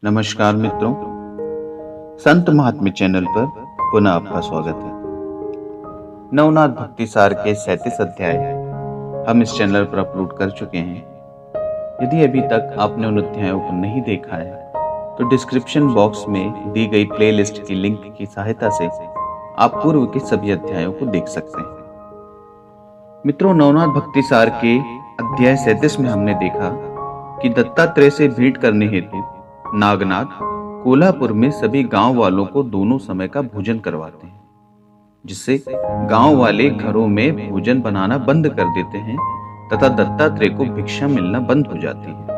नमस्कार मित्रों, संत महात्म्य चैनल पर पुनः आपका स्वागत है। नवनाथ भक्ति सार के 37 अध्याय हम इस चैनल पर अपलोड कर चुके हैं। यदि अभी तक आपने उन अध्यायों को नहीं देखा है तो डिस्क्रिप्शन बॉक्स में दी गई प्लेलिस्ट की लिंक की सहायता से आप पूर्व के सभी अध्यायों को देख सकते हैं। मित्रों, नवनाथ भक्ति सार के अध्याय 37 में हमने देखा कि दत्तात्रेय से भेंट करने हेतु नागनाथ कोल्हापुर में सभी गांव वालों को दोनों समय का भोजन करवाते हैं, जिससे गांव वाले घरों में भोजन बनाना बंद कर देते हैं तथा दत्तात्रेय को भिक्षा मिलना बंद हो जाती है।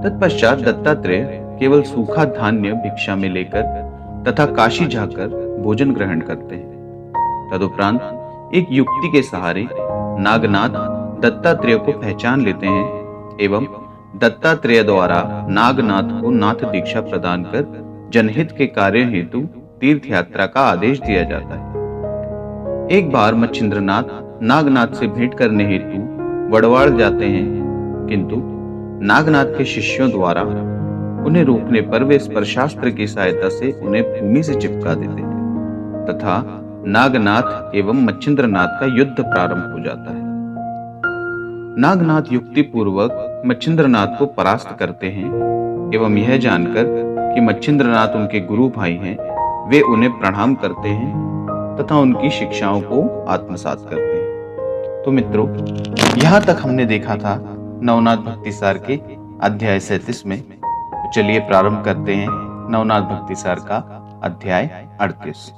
तत्पश्चात दत्तात्रेय केवल सूखा धान्य भिक्षा में लेकर तथा काशी जाकर भोजन ग्रहण करते हैं। तदुपरांत एक युक्ति के सहारे नागनाथ दत्तात्रेय को पहचान लेते हैं एवं दत्तात्रेय द्वारा नागनाथ को नाथ दीक्षा प्रदान कर जनहित के कार्य हेतु तीर्थ यात्रा का आदेश दिया जाता है। एक बार मच्छिंद्रनाथ नागनाथ से भेंट करने हेतु वड़वाड़ जाते हैं, किंतु नागनाथ के शिष्यों द्वारा उन्हें रोकने पर वे स्पर्शास्त्र की सहायता से उन्हें भूमि से चिपका देते हैं तथा नागनाथ एवं मच्छिंद्रनाथ का युद्ध प्रारंभ हो जाता है। नागनाथ युक्ति पूर्वक मच्छिंद्रनाथ को परास्त करते हैं एवं यह जानकर कि मच्छिंद्रनाथ उनके गुरु भाई हैं, वे उन्हें प्रणाम करते हैं तथा उनकी शिक्षाओं को आत्मसात करते हैं। तो मित्रों, यहाँ तक हमने देखा था नवनाथ भक्ति सार के अध्याय 37 में। तो चलिए प्रारंभ करते हैं नवनाथ भक्ति सार का अध्याय 38।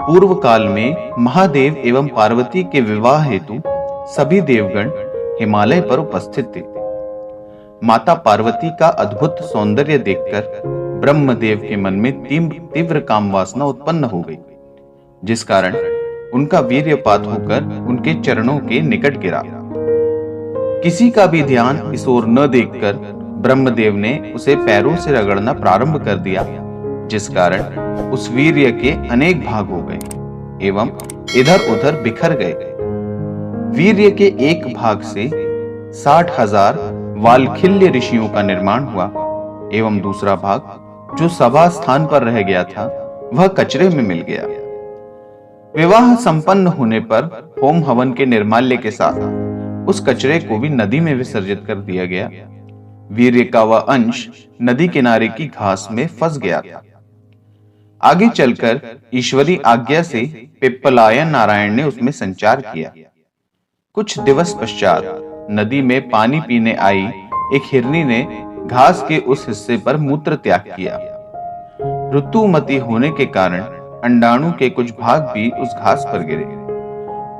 पूर्व काल में महादेव एवं पार्वती के विवाह हेतु सभी देवगण हिमालय पर उपस्थित थे। माता पार्वती का अद्भुत सौंदर्य देखकर ब्रह्मदेव के मन में तीव्र काम वासना उत्पन्न हो गई, जिस कारण उनका वीर्यपात होकर उनके चरणों के निकट गिरा। किसी का भी ध्यान इस ओर न देखकर ब्रह्मदेव ने उसे पैरों से रगड़ना प्रारंभ कर दिया, जिस कारण उस वीर्य के अनेक भाग हो गए एवं इधर उधर बिखर गए। वीर्य के एक भाग से 60,000 वालखिल्य ऋषियों का निर्माण हुआ एवं दूसरा भाग जो सभा स्थान पर रह गया था वह कचरे में मिल गया। विवाह संपन्न होने पर होम हवन के निर्माल्य के साथ उस कचरे को भी नदी में विसर्जित कर दिया गया। वीर्य का वह अंश नदी किनारे की घास में फंस गया था। आगे चलकर ईश्वरी आज्ञा से पिप्पलायन नारायण ने उसमें संचार किया। कुछ दिवस पश्चात नदी में पानी पीने आई एक हिरनी ने घास के उस हिस्से पर मूत्र त्याग किया। ऋतुमती होने के कारण अंडाणु के कुछ भाग भी उस घास पर गिरे।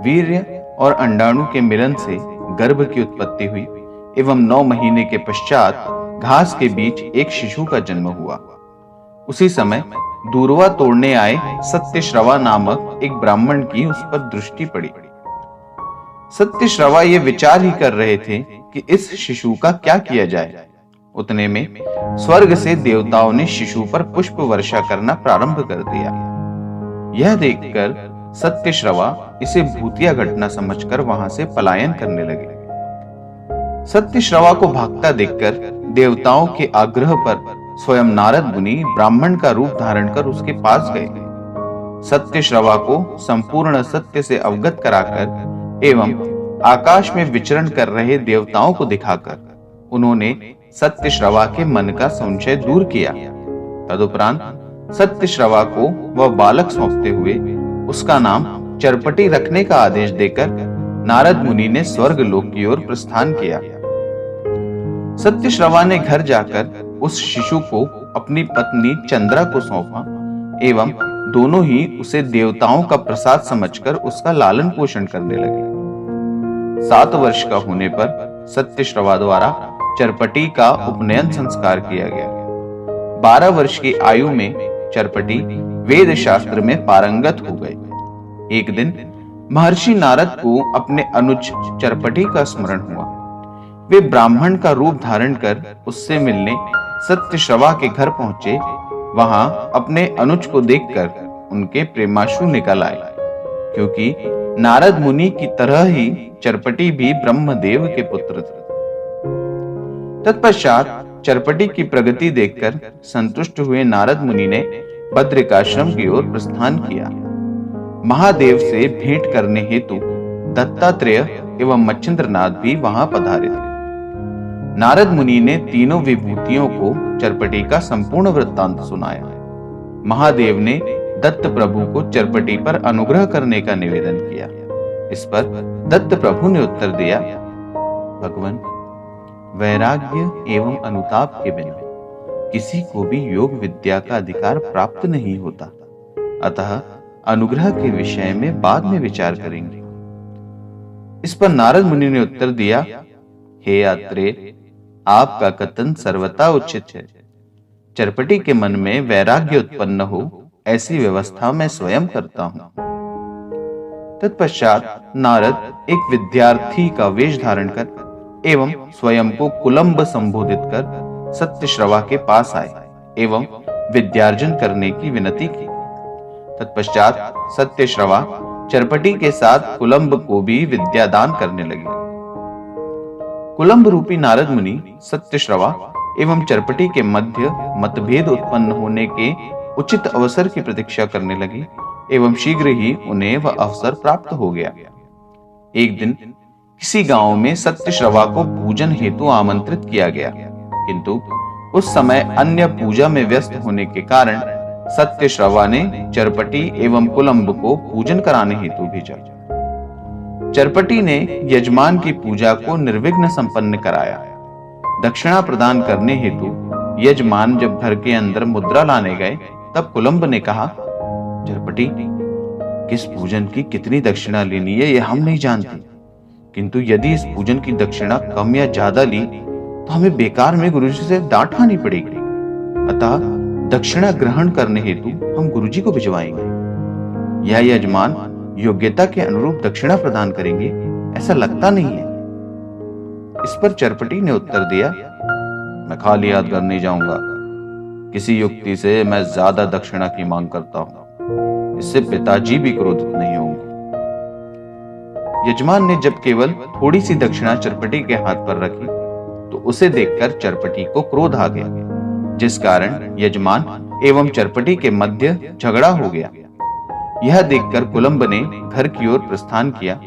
वीर्य और अंडाणु के मिलन से गर्भ की उत्पत्ति हुई एवं 9 महीने के पश्चात घास के बीच एक शिशु का जन्म हुआ। उसी समय दूर्वा तोड़ने आए सत्यश्रवा नामक एक ब्राह्मण की उस पर दृष्टि पड़ी। सत्यश्रवा ये विचार ही कर रहे थे कि इस शिशु का क्या किया जाए। उतने में स्वर्ग से देवताओं ने शिशु पर पुष्प वर्षा करना प्रारंभ कर दिया। यह देखकर सत्यश्रवा इसे भूतिया घटना समझकर वहां से पलायन करने लगे। सत्यश्रवा को भागता देखकर देवताओं के आग्रह पर स्वयं नारद मुनि ब्राह्मण का रूप धारण कर उसके पास गए। सत्यश्रवा को संपूर्ण सत्य से अवगत कराकर एवं आकाश में विचरण कर रहे देवताओं को दिखाकर उन्होंने सत्यश्रवा के मन का संशय दूर किया। तदुपरांत सत्यश्रवा को वह बालक सौंपते हुए उसका नाम चरपटी रखने का आदेश देकर नारद मुनि ने स्वर्ग लोक की ओर प्रस्थान किया। सत्यश्रवा ने घर जाकर उस शिशु को अपनी पत्नी चंद्रा को सौंपा एवं दोनों ही उसे देवताओं का प्रसाद समझकर उसका लालन पोषण करने लगे। 7 वर्ष का होने पर सत्यश्रवा द्वारा चरपटी का उपनयन संस्कार किया गया। 12 वर्ष की आयु में चरपटी वेद शास्त्र में पारंगत हो गए। एक दिन महर्षि नारद को अपने अनुज चरपटी का स्मरण हुआ। वे ब्राह्मण का रूप धारण कर उससे मिलने सत्यश्रवा के घर पहुंचे। वहां अपने अनुज को देखकर उनके प्रेमाश्रु निकल आए, क्योंकि नारद मुनि की तरह ही चरपटी भी ब्रह्मदेव के पुत्र थे। तत्पश्चात चरपटी की प्रगति देखकर संतुष्ट हुए नारद मुनि ने बद्रिकाश्रम की ओर प्रस्थान किया। महादेव से भेंट करने हेतु दत्तात्रेय एवं मच्छिंद्रनाथ भी वहां पधारे थे। नारद मुनि ने तीनों विभूतियों को चरपटी का संपूर्ण वृत्तांत सुनाया। महादेव ने दत्त प्रभु को चरपटी पर अनुग्रह करने का निवेदन किया। इस पर दत्त प्रभु ने उत्तर दिया, भगवान, वैराग्य एवं अनुताप के बिना किसी को भी योग विद्या का अधिकार प्राप्त नहीं होता, अतः अनुग्रह के विषय में बाद में विचार करेंगे। इस पर नारद मुनि ने उत्तर दिया, हे आत्रेय, आपका कथन सर्वथा उचित है। चरपटी के मन में वैराग्य उत्पन्न हो ऐसी व्यवस्था मैं स्वयं करता हूं। तत्पश्चात नारद एक विद्यार्थी का वेश धारण कर एवं स्वयं को कुलंब संबोधित कर सत्यश्रवा के पास आए एवं विद्यार्जन करने की विनती की। तत्पश्चात सत्यश्रवा चरपटी के साथ कुलंब को भी विद्यादान करने लगे। कुलंब रूपी नारद मुनि सत्यश्रवा एवं चरपटी के मध्य मतभेद उत्पन्न होने के उचित अवसर की प्रतीक्षा करने लगे एवं शीघ्र ही उन्हें वह अवसर प्राप्त हो गया। एक दिन किसी गांव में सत्यश्रवा को पूजन हेतु आमंत्रित किया गया, किंतु उस समय अन्य पूजा में व्यस्त होने के कारण सत्यश्रवा ने चरपटी एवं कुलंब को पूजन कराने हेतु भेजा। चरपटी ने यजमान की पूजा को निर्विघ्न संपन्न कराया। दक्षिणा प्रदान करने हेतु यजमान जब घर के अंदर मुद्रा लाने गए, तब कुलंब ने कहा, चरपटी, किस पूजन की कितनी दक्षिणा लेनी है यह हम नहीं जानते, किंतु यदि इस पूजन की दक्षिणा कम या ज्यादा ली तो हमें बेकार में गुरुजी से डांट खानी पड़ेगी। अतः दक्षिणा ग्रहण करने हेतु हम गुरुजी को भिजवाएंगे। यह यजमान योग्यता के अनुरूप दक्षिणा प्रदान करेंगे ऐसा लगता नहीं है। इस पर चरपटी ने उत्तर दिया, मैं खाली हाथ घर नहीं जाऊंगा। किसी युक्ति से मैं ज्यादा दक्षिणा की मांग करता हूं, इससे पिताजी भी क्रोधित नहीं होंगे। यजमान ने जब केवल थोड़ी सी दक्षिणा चरपटी के हाथ पर रखी तो उसे देखकर चरपटी को क्रोध आ गया, जिस कारण यजमान एवं चरपटी के मध्य झगड़ा हो गया। यह देखकर कुलंब ने घर की ओर प्रस्थान किया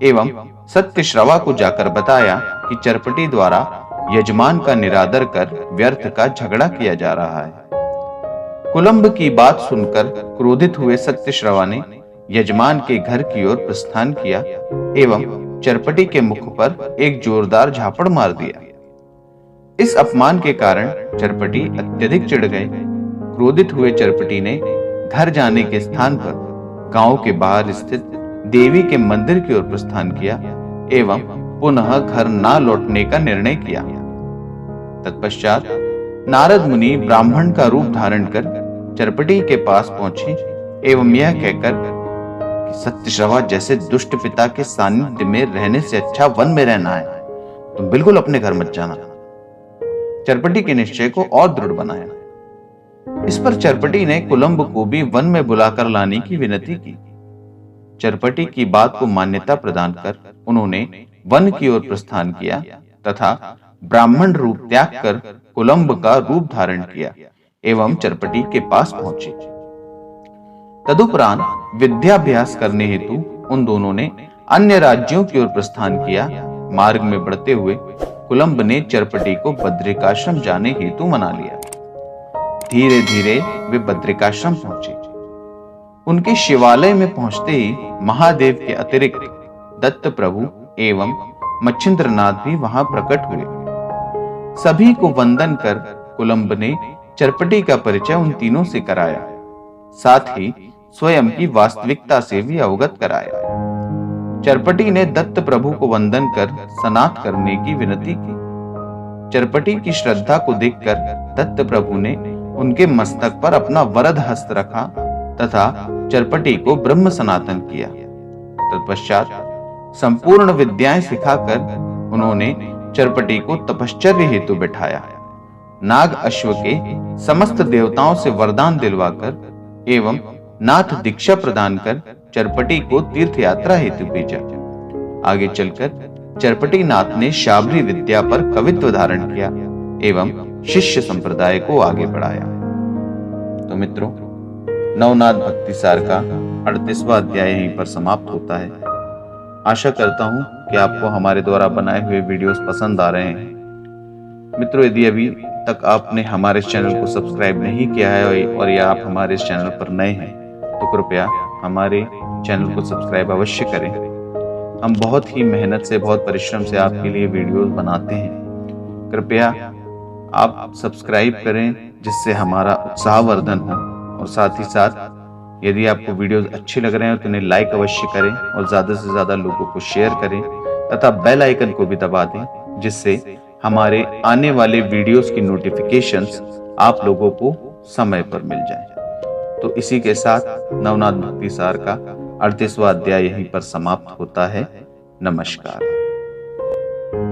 एवं सत्यश्रवा को जाकर बताया कि चरपटी द्वारा यजमान का निरादर कर व्यर्थ का झगड़ा किया जा रहा है। कुलंब की बात सुनकर क्रोधित हुए सत्यश्रवा ने यजमान के घर की ओर प्रस्थान किया एवं चरपटी के मुख पर एक जोरदार झापड़ मार दिया। इस अपमान के कारण चरपटी अत्यधिक चिढ़ गए। क्रोधित हुए चरपटी ने घर जाने के स्थान पर गांव के बाहर स्थित देवी के मंदिर की ओर प्रस्थान किया एवं पुनः घर ना लौटने का निर्णय किया। तत्पश्चात नारद मुनि ब्राह्मण का रूप धारण कर चरपटी के पास पहुंचे एवं यह कहकर कि सत्यश्रवा जैसे दुष्ट पिता के सानिध्य में रहने से अच्छा वन में रहना है, तुम बिल्कुल अपने घर मत जाना। चरपटी के निश्चय को और दृढ़ बनाया। इस पर चरपटी ने कुलंब को भी वन में बुलाकर लाने की विनती की। चरपटी की बात को मान्यता प्रदान कर उन्होंने वन की ओर प्रस्थान किया तथा ब्राह्मण रूप त्याग कर कुलंब का रूप धारण किया एवं चरपटी के पास पहुंचे। तदुपरांत विद्याभ्यास करने हेतु उन दोनों ने अन्य राज्यों की ओर प्रस्थान किया। मार्ग में बढ़ते हुए कुलंब ने चरपटी को बद्रिकाश्रम जाने हेतु मना लिया। धीरे धीरे वे बद्रिकाश्रम पहुंचे। उनके शिवालय में पहुंचते ही महादेव के अतिरिक्त दत्त प्रभु एवं मच्छिंद्रनाथ भी वहां प्रकट हुए। सभी को वंदन कर कुलंब ने चरपटी का परिचय उन तीनों से कराया, साथ ही स्वयं की वास्तविकता से भी अवगत कराया। चरपटी ने दत्त प्रभु को वंदन कर सनात करने की विनती की। चरपटी की श्रद्धा को देखकर दत्त प्रभु ने उनके मस्तक पर अपना वरद हस्त रखा तथा चरपटी को ब्रह्म सनातन किया। तत्पश्चात संपूर्ण विद्याएं सिखाकर उन्होंने चरपटी को तपश्चर्य हेतु बैठाया। नाग अश्व के समस्त देवताओं से वरदान दिलवाकर एवं नाथ दीक्षा प्रदान कर चरपटी को तीर्थ यात्रा हेतु भेजा। आगे चलकर चरपटी नाथ ने शाबरी विद्या पर कवित्व धारण किया एवं शिष्य संप्रदाय को आगे बढ़ाया। तो मित्रों, नवनाथ भक्ति सार का 38वां अध्याय यहीं पर समाप्त होता है। आशा करता हूं कि आपको हमारे द्वारा बनाए हुए वीडियोस पसंद आ रहे हैं। मित्रों, यदि अभी तक आपने हमारे चैनल को सब्सक्राइब नहीं किया है और या आप हमारे इस चैनल पर नए हैं तो कृपया हमारे चैनल को सब्सक्राइब अवश्य करें। हम बहुत ही मेहनत से, बहुत परिश्रम से आपके लिए वीडियोस बनाते हैं। कृपया आप सब्सक्राइब करें जिससे हमारा उत्साहवर्धन हो, और साथ ही साथ यदि आपको वीडियोस अच्छे लग रहे हैं तो इन्हें लाइक अवश्य करें और ज्यादा से ज्यादा लोगों को शेयर करें तथा बेल आइकन को भी दबा दें, जिससे हमारे आने वाले वीडियोस की नोटिफिकेशंस आप लोगों को समय पर मिल जाए। तो इसी के साथ नवनाथ भक्ति सार का 38वां अध्याय यहीं पर समाप्त होता है। नमस्कार।